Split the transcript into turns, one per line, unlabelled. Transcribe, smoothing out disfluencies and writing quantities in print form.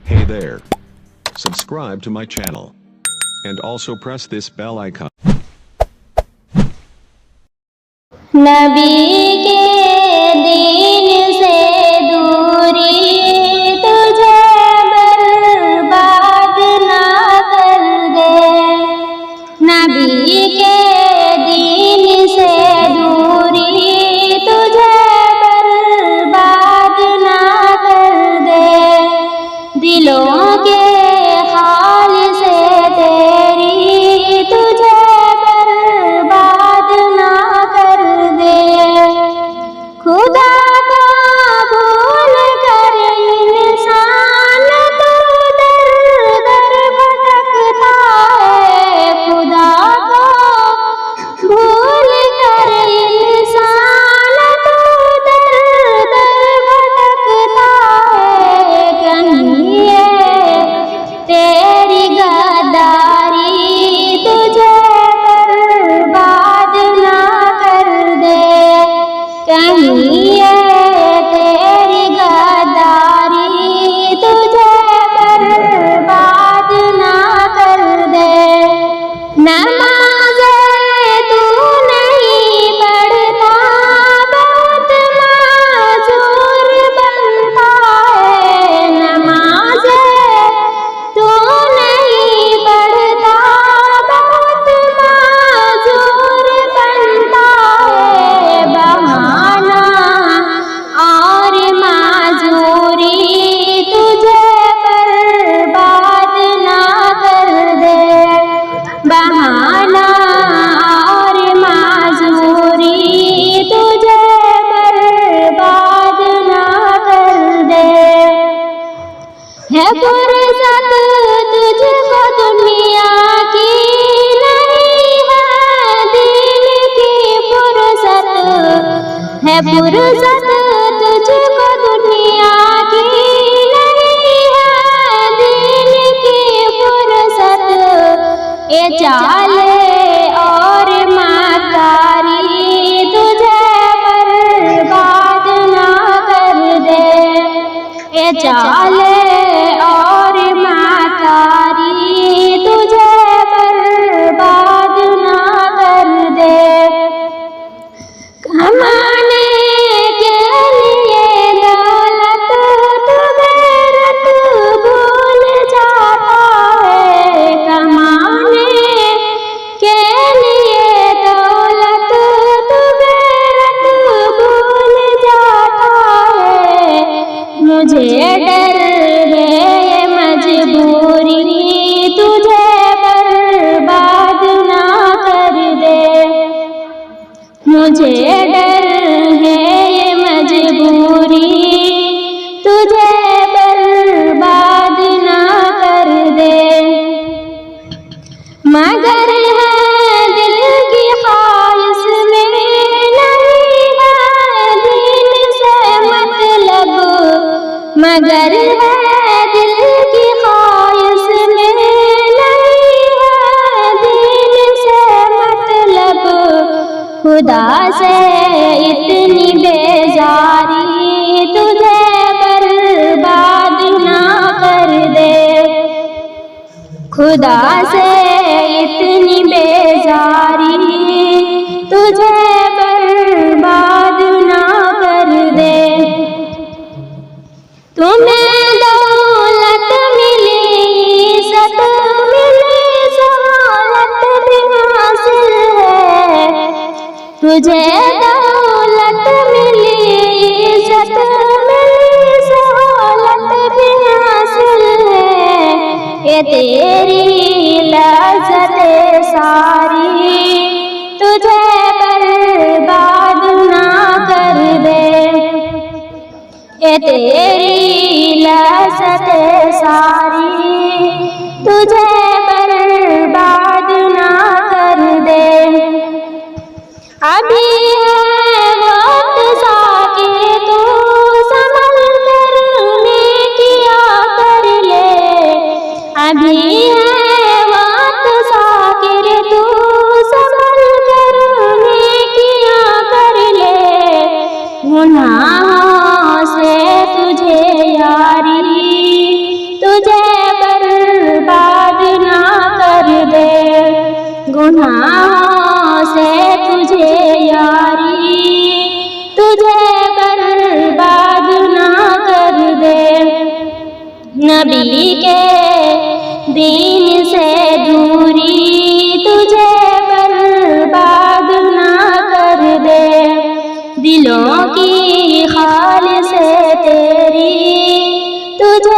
Hey there. Subscribe to my channel. And also press this bell icon.
नबी के दीन से दूरी तुझे बर्बाद ना कर दे। नबी के दीन से दूरी तुझे बर्बाद ना कर दे। दिलों के खाल से तेरी तुझे बर्बाद ना कर दे। खुदा को भूल कर इंसान तो दर दर भटकता है। खुदा को भूल कर इंसान तो दर दर भटकता है। कहीं ये तेरी गद्दारी तुझे बर्बाद ना कर दे। कहीं ये तेरी गद्दारी तुझे बर्बाद ना कर दे। नमाज़ तू नहीं पढ़ता बहुत माजूर बनता है। नमाज़ तू नहीं पढ़ता बहुत माजूर बनता है। बहाना और माजूरी तुझे बर्बाद ना कर दे। बहाना और माजूरी तुझे बर्बाद ना कर दे। है फुर्सत तुझको दुनिया की नहीं है दिल की फुर्सत। है फुर्सत तुझको दुनिया की नहीं है दिल की फुर्सत। ये चाले और माकारी तुझे बर्बाद ना कर दे। ये चाले और माकारी तुझे बर्बाद ना कर दे। कमाने के लिए दौलत तू गैरत भूल जाता है। कमाने के लिए दौलत तू गैरत भूल जाता है। मुझे डर है ये मजबूरी तुझे बर्बाद ना कर दे। मुझे डर है ये मजबूरी तुझे बर्बाद ना कर दे। मगर है दिल की ख्वाहिश में नहीं है दीन से मतलब। मगर है दिल की ख्वाहिश में नहीं है दीन से मतलब। खुदा से इतनी बेजारी तुझे बर्बाद ना कर दे। खुदा से इतनी बेजारी तुझे बर्बाद ना कर दे। तुम्हें दौलत मिली इज़्ज़त मिली सहालत भी हासिल है। तुझे दौलत मिली इज़्ज़त मिली सहालत भी हासिल है। ये तेरी लज़्ज़तें सारी तुझे बर्बाद ना कर दे। ये तेरी लज़्ज़तें सारी तुझे बर्बाद ना कर दे। अभी है वक्त साके तू संभल कर नेकियां कर ले। अभी है वक्त साके तू संभल कर नेकियां कर ले। गुनाहों से तुझे यारी से तुझे यारी, तुझे बर्बाद ना कर दे। नबी के दीन से दूरी तुझे बर्बाद ना कर दे। दिलों की खाल से तेरी तुझे